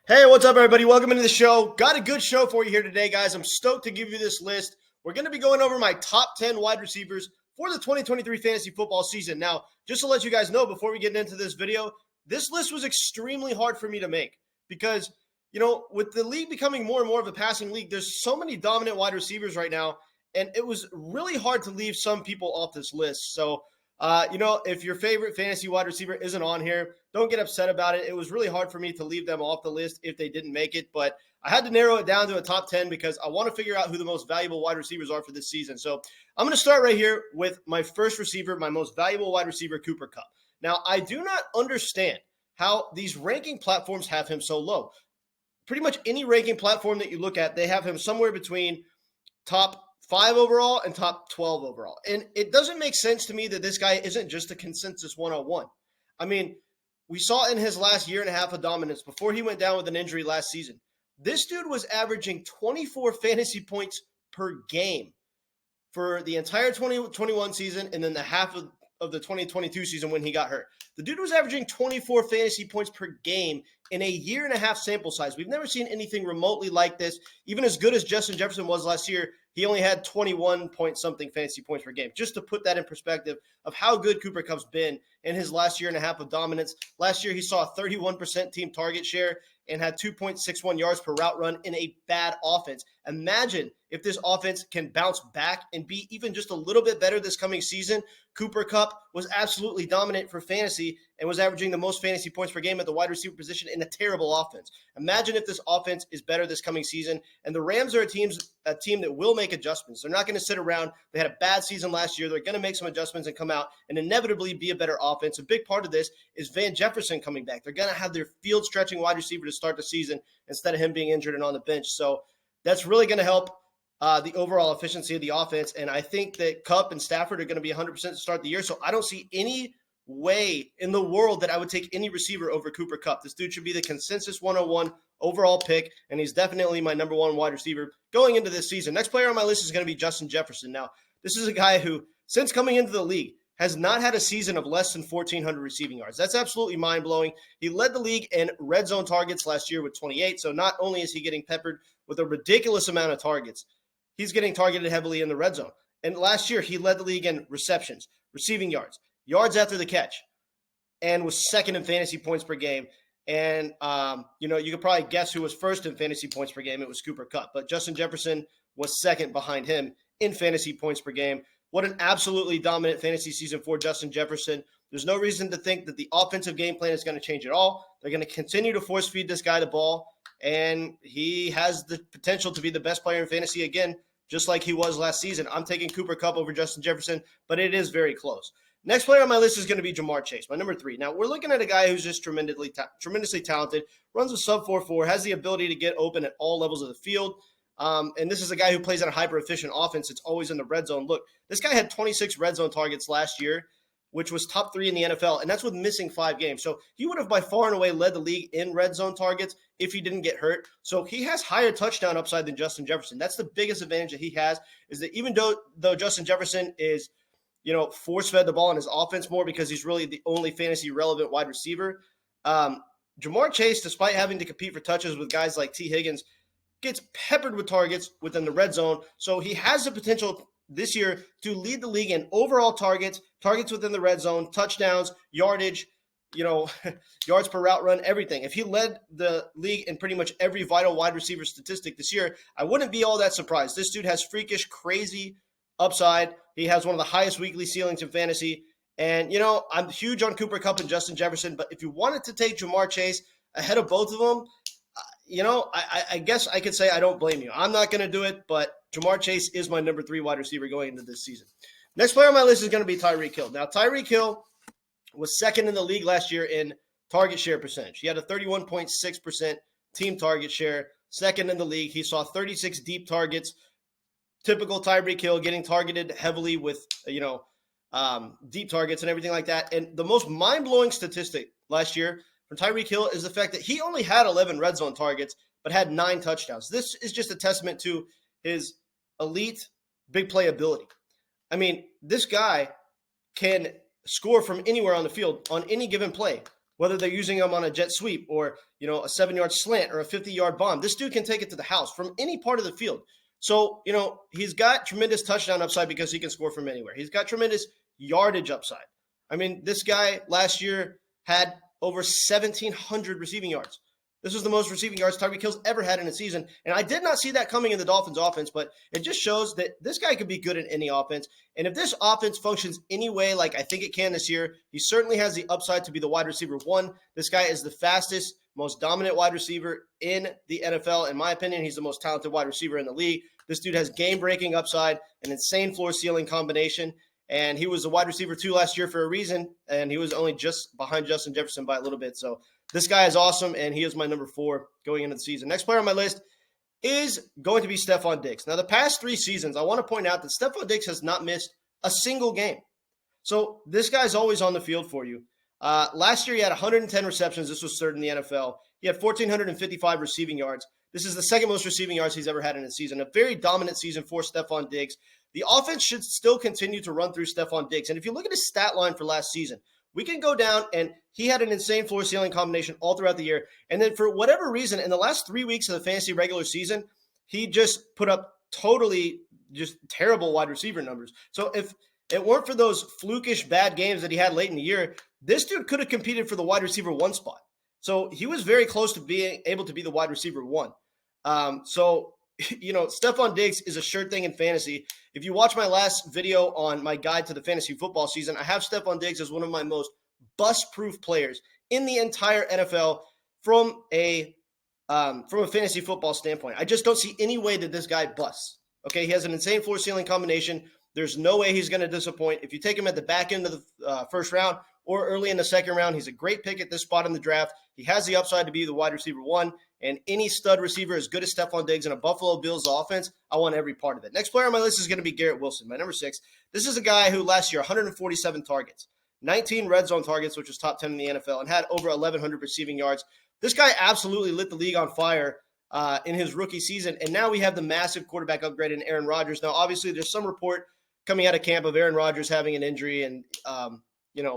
Hey, what's up, everybody? Welcome into the show. Got a good show for you here today, guys. I'm stoked to give you this list. We're going to be going over my top 10 wide receivers for the 2023 fantasy football season. Now, just to let you guys know before we get into this video, this list was extremely hard for me to make because, with the league becoming more and more of a passing league, there's so many dominant wide receivers right now, and it was really hard to leave some people off this list. So, if your favorite fantasy wide receiver isn't on here, don't get upset about it. It was really hard for me to leave them off the list if they didn't make it, but I had to narrow it down to a top 10 because I want to figure out who the most valuable wide receivers are for this season. So I'm going to start right here with my first receiver, my most valuable wide receiver, Cooper Kupp. Now, I do not understand how these ranking platforms have him so low. Pretty much any ranking platform that you look at, they have him somewhere between top 5 overall and top 12 overall. And it doesn't make sense to me that this guy isn't just a consensus 101. I mean, we saw in his last year and a half of dominance before he went down with an injury last season. This dude was averaging 24 fantasy points per game for the entire 2021 season and then the half of the 2022 season when he got hurt. The dude was averaging 24 fantasy points per game in a year and a half sample size. We've never seen anything remotely like this. Even as good as Justin Jefferson was last year, he only had 21 point something fantasy points per game. Just to put that in perspective of how good Cooper Kupp's been in his last year and a half of dominance. Last year, he saw a 31% team target share and had 2.61 yards per route run in a bad offense. Imagine if this offense can bounce back and be even just a little bit better this coming season. Cooper Kupp was absolutely dominant for fantasy and was averaging the most fantasy points per game at the wide receiver position in a terrible offense. Imagine if this offense is better this coming season. And the Rams are a team that will make adjustments. They're not going to sit around. They had a bad season last year. They're going to make some adjustments and come out and inevitably be a better offense. A big part of this is Van Jefferson coming back. They're going to have their field stretching wide receiver to start the season instead of him being injured and on the bench. So that's really going to help the overall efficiency of the offense. And I think that Kupp and Stafford are going to be 100% to start the year. So I don't see any way in the world that I would take any receiver over Cooper Kupp. This dude should be the consensus 101 overall pick, and he's definitely my number one wide receiver going into this season. Next player on my list is going to be Justin Jefferson. Now, this is a guy who, since coming into the league, has not had a season of less than 1,400 receiving yards. That's absolutely mind-blowing. He led the league in red zone targets last year with 28, so not only is he getting peppered with a ridiculous amount of targets, he's getting targeted heavily in the red zone. And last year, he led the league in receptions, receiving yards, yards after the catch, and was second in fantasy points per game. And, you could probably guess who was first in fantasy points per game. It was Cooper Kupp. But Justin Jefferson was second behind him in fantasy points per game. What an absolutely dominant fantasy season for Justin Jefferson. There's no reason to think that the offensive game plan is going to change at all. They're going to continue to force feed this guy the ball, and he has the potential to be the best player in fantasy again, just like he was last season. I'm taking Cooper Kupp over Justin Jefferson, but it is very close. Next player on my list is going to be Ja'Marr Chase, my number 3. Now, we're looking at a guy who's just tremendously talented, runs a sub 4.4, has the ability to get open at all levels of the field. And this is a guy who plays in a hyper-efficient offense. It's always in the red zone. Look, this guy had 26 red zone targets last year, which was top 3 in the NFL, and that's with missing 5 games. So he would have by far and away led the league in red zone targets if he didn't get hurt. So he has higher touchdown upside than Justin Jefferson. That's the biggest advantage that he has, is that even though Justin Jefferson is force-fed the ball in his offense more because he's really the only fantasy-relevant wide receiver. Ja'Marr Chase, despite having to compete for touches with guys like T. Higgins, gets peppered with targets within the red zone. So he has the potential this year to lead the league in overall targets within the red zone, touchdowns, yardage, yards per route run, everything. If he led the league in pretty much every vital wide receiver statistic this year, I wouldn't be all that surprised. This dude has freakish, crazy upside. He has one of the highest weekly ceilings in fantasy. And, I'm huge on Cooper Kupp and Justin Jefferson, but if you wanted to take Ja'Marr Chase ahead of both of them, I guess I could say I don't blame you. I'm not going to do it, but Ja'Marr Chase is my number 3 wide receiver going into this season. Next player on my list is going to be Tyreek Hill. Now, Tyreek Hill was second in the league last year in target share percentage. He had a 31.6% team target share, second in the league. He saw 36 deep targets. Typical Tyreek Hill, getting targeted heavily with, deep targets and everything like that. And the most mind-blowing statistic last year from Tyreek Hill is the fact that he only had 11 red zone targets, but had 9 touchdowns. This is just a testament to his elite big play ability. I mean, this guy can score from anywhere on the field on any given play, whether they're using him on a jet sweep or, a 7-yard slant or a 50-yard bomb. This dude can take it to the house from any part of the field. So, he's got tremendous touchdown upside because he can score from anywhere. He's got tremendous yardage upside. I mean, this guy last year had over 1,700 receiving yards. This was the most receiving yards Tyreek Hill's ever had in a season. And I did not see that coming in the Dolphins offense, but it just shows that this guy could be good in any offense. And if this offense functions any way like I think it can this year, he certainly has the upside to be the wide receiver one. This guy is the fastest, most dominant wide receiver in the NFL. In my opinion, he's the most talented wide receiver in the league. This dude has game-breaking upside, an insane floor-ceiling combination. And he was a wide receiver 2 last year for a reason, and he was only just behind Justin Jefferson by a little bit. So this guy is awesome, and he is my number 4 going into the season. Next player on my list is going to be Steffon Diggs. Now, the past 3 seasons, I want to point out that Steffon Diggs has not missed a single game. So this guy's always on the field for you. Last year, he had 110 receptions. This was third in the NFL. He had 1,455 receiving yards. This is the second most receiving yards he's ever had in a season. A very dominant season for Steffon Diggs. The offense should still continue to run through Steffon Diggs. And if you look at his stat line for last season, we can go down, and he had an insane floor-ceiling combination all throughout the year. And then for whatever reason, in the last 3 weeks of the fantasy regular season, he just put up totally just terrible wide receiver numbers. So if it weren't for those flukish bad games that he had late in the year, this dude could have competed for the wide receiver 1 spot. So he was very close to being able to be the wide receiver 1. Steffon Diggs is a sure thing in fantasy. If you watch my last video on my guide to the fantasy football season, I have Steffon Diggs as one of my most bust-proof players in the entire NFL from a fantasy football standpoint. I just don't see any way that this guy busts. Okay, he has an insane floor-ceiling combination. There's no way he's going to disappoint. If you take him at the back end of the first round or early in the second round, he's a great pick at this spot in the draft. He has the upside to be the wide receiver 1. And any stud receiver as good as Steffon Diggs in a Buffalo Bills offense, I want every part of it. Next player on my list is going to be Garrett Wilson, my number 6. This is a guy who last year, 147 targets, 19 red zone targets, which was top 10 in the NFL, and had over 1,100 receiving yards. This guy absolutely lit the league on fire in his rookie season, and now we have the massive quarterback upgrade in Aaron Rodgers. Now, obviously, there's some report coming out of camp of Aaron Rodgers having an injury and,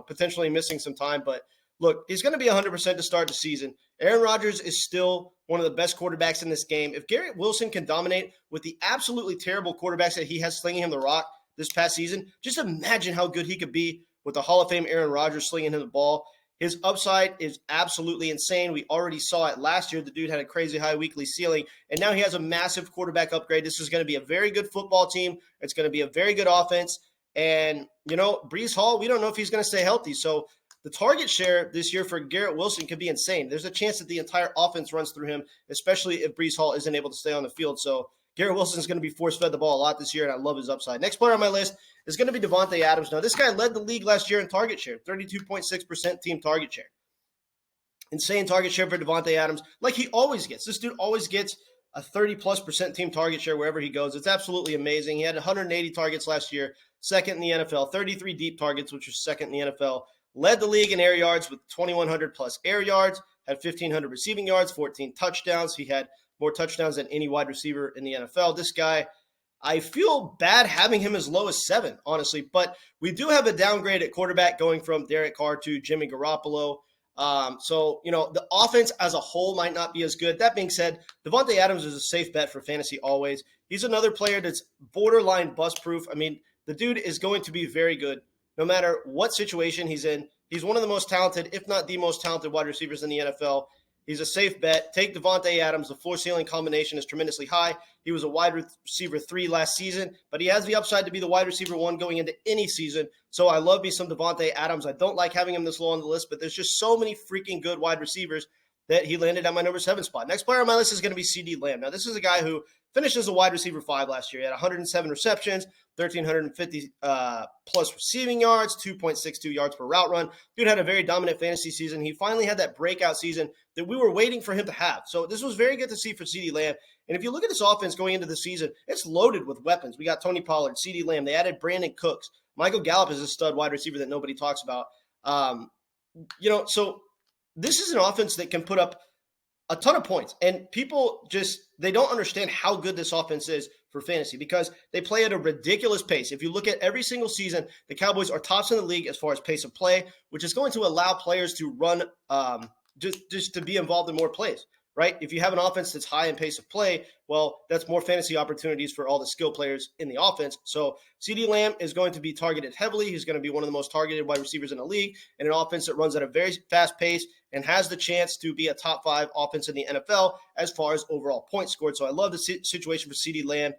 potentially missing some time, but look, he's going to be 100% to start the season. Aaron Rodgers is still one of the best quarterbacks in this game. If Garrett Wilson can dominate with the absolutely terrible quarterbacks that he has slinging him the rock this past season, just imagine how good he could be with the Hall of Fame Aaron Rodgers slinging him the ball. His upside is absolutely insane. We already saw it last year. The dude had a crazy high weekly ceiling, and now he has a massive quarterback upgrade. This is going to be a very good football team. It's going to be a very good offense. And, Breece Hall, we don't know if he's going to stay healthy. So the target share this year for Garrett Wilson could be insane. There's a chance that the entire offense runs through him, especially if Breece Hall isn't able to stay on the field. So Garrett Wilson is going to be force-fed the ball a lot this year, and I love his upside. Next player on my list is going to be Devante Adams. Now, this guy led the league last year in target share, 32.6% team target share. Insane target share for Devante Adams, like he always gets. This dude always gets a 30+% team target share wherever he goes. It's absolutely amazing. He had 180 targets last year, second in the NFL, 33 deep targets, which was second in the NFL. Led the league in air yards with 2,100 plus air yards, had 1,500 receiving yards, 14 touchdowns. He had more touchdowns than any wide receiver in the NFL. This guy, I feel bad having him as low as 7, honestly, but we do have a downgrade at quarterback going from Derek Carr to Jimmy Garoppolo. The offense as a whole might not be as good. That being said, Devante Adams is a safe bet for fantasy always. He's another player that's borderline bust-proof. I mean, the dude is going to be very good no matter what situation he's in. He's one of the most talented, if not the most talented wide receivers in the NFL. He's a safe bet. Take Devante Adams. The floor-ceiling combination is tremendously high. He was a wide receiver 3 last season, but he has the upside to be the wide receiver 1 going into any season. So I love me some Devante Adams. I don't like having him this low on the list, but there's just so many freaking good wide receivers that he landed at my number 7 spot. Next player on my list is going to be Ceedee Lamb. Now, this is a guy who finished as a wide receiver 5 last year. He had 107 receptions, 1,350 plus receiving yards, 2.62 yards per route run. Dude had a very dominant fantasy season. He finally had that breakout season that we were waiting for him to have. So this was very good to see for Ceedee Lamb. And if you look at this offense going into the season, it's loaded with weapons. We got Tony Pollard, Ceedee Lamb. They added Brandon Cooks. Michael Gallup is a stud wide receiver that nobody talks about. So this is an offense that can put up a ton of points. And people just they don't understand how good this offense is for fantasy because they play at a ridiculous pace. If you look at every single season, the Cowboys are tops in the league as far as pace of play, which is going to allow players to run just to be involved in more plays. Right? If you have an offense that's high in pace of play, well, that's more fantasy opportunities for all the skill players in the offense. So Ceedee Lamb is going to be targeted heavily. He's going to be one of the most targeted wide receivers in the league and an offense that runs at a very fast pace and has the chance to be a top 5 offense in the NFL as far as overall points scored. So I love the situation for Ceedee Lamb.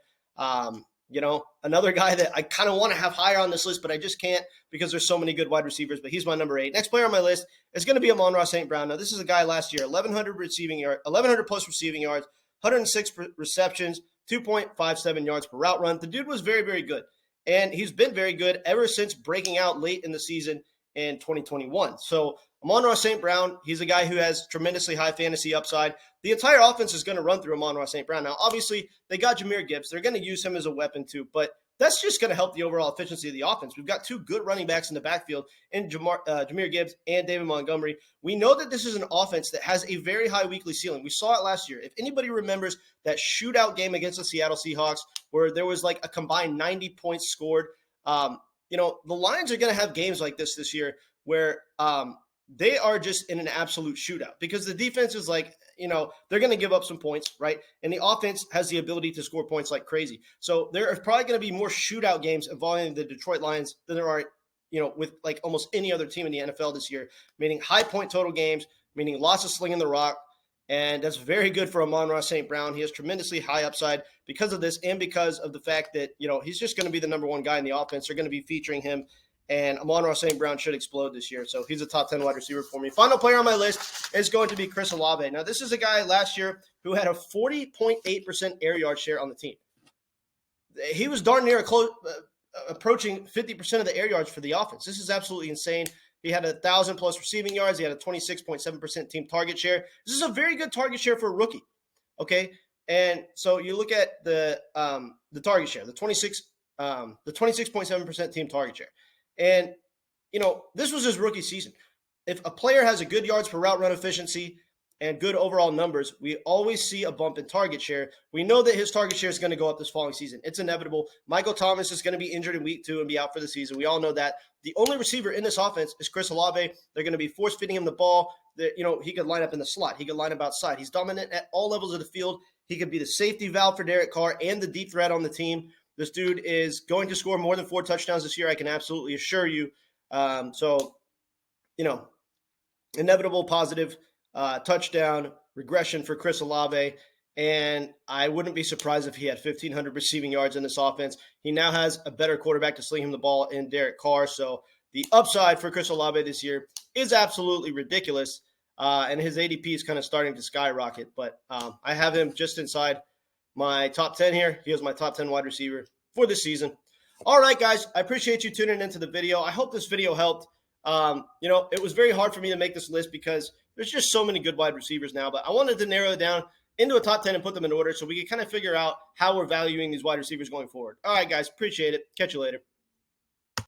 Another guy that I kind of want to have higher on this list, but I just can't because there's so many good wide receivers, but he's my number 8. Next player on my list is going to be Amon-Ra St. Brown. Now, this is a guy last year, 1,100 plus receiving yards, 106 receptions, 2.57 yards per route run. The dude was very, very good, and he's been very good ever since breaking out late in the season in 2021. So Amon-Ra St. Brown, he's a guy who has tremendously high fantasy upside. The entire offense is going to run through Amon-Ra St. Brown. Now, obviously, they got Jahmyr Gibbs. They're going to use him as a weapon too, but that's just going to help the overall efficiency of the offense. We've got 2 good running backs in the backfield in Jahmyr Gibbs and David Montgomery. We know that this is an offense that has a very high weekly ceiling. We saw it last year. If anybody remembers that shootout game against the Seattle Seahawks where there was like a combined 90 points scored, the Lions are going to have games like this year where they are just in an absolute shootout because the defense is they're going to give up some points, right? And the offense has the ability to score points like crazy. So there are probably going to be more shootout games involving the Detroit Lions than there are, with like almost any other team in the NFL this year, meaning high point total games, meaning lots of slinging the rock. And that's very good for Amon-Ra St. Brown. He has tremendously high upside because of this and because of the fact that, he's just going to be the number 1 guy in the offense. They're going to be featuring him. And Amon-Ra St. Brown should explode this year. So he's a top 10 wide receiver for me. Final player on my list is going to be Chris Olave. Now, this is a guy last year who had a 40.8% air yard share on the team. He was darn near approaching 50% of the air yards for the offense. This is absolutely insane. He had 1,000 plus receiving yards. He had a 26.7% team target share. This is a very good target share for a rookie. Okay. And so you look at the target share, the 26.7% team target share. And, this was his rookie season. If a player has a good yards per route run efficiency and good overall numbers, we always see a bump in target share. We know that his target share is going to go up this following season. It's inevitable. Michael Thomas is going to be injured in week 2 and be out for the season. We all know that. The only receiver in this offense is Chris Olave. They're going to be force-feeding him the ball. He could line up in the slot. He could line up outside. He's dominant at all levels of the field. He could be the safety valve for Derek Carr and the deep threat on the team. This dude is going to score more than 4 touchdowns this year, I can absolutely assure you. Inevitable positive touchdown regression for Chris Olave. And I wouldn't be surprised if he had 1,500 receiving yards in this offense. He now has a better quarterback to sling him the ball in Derek Carr. So the upside for Chris Olave this year is absolutely ridiculous. And his ADP is kind of starting to skyrocket. But I have him just inside my top 10 here. He was my top 10 wide receiver for this season. All right, guys, I appreciate you tuning into the video. I hope this video helped. It was very hard for me to make this list because there's just so many good wide receivers now, but I wanted to narrow it down into a top 10 and put them in order so we could kind of figure out how we're valuing these wide receivers going forward. All right, guys, appreciate it. Catch you later.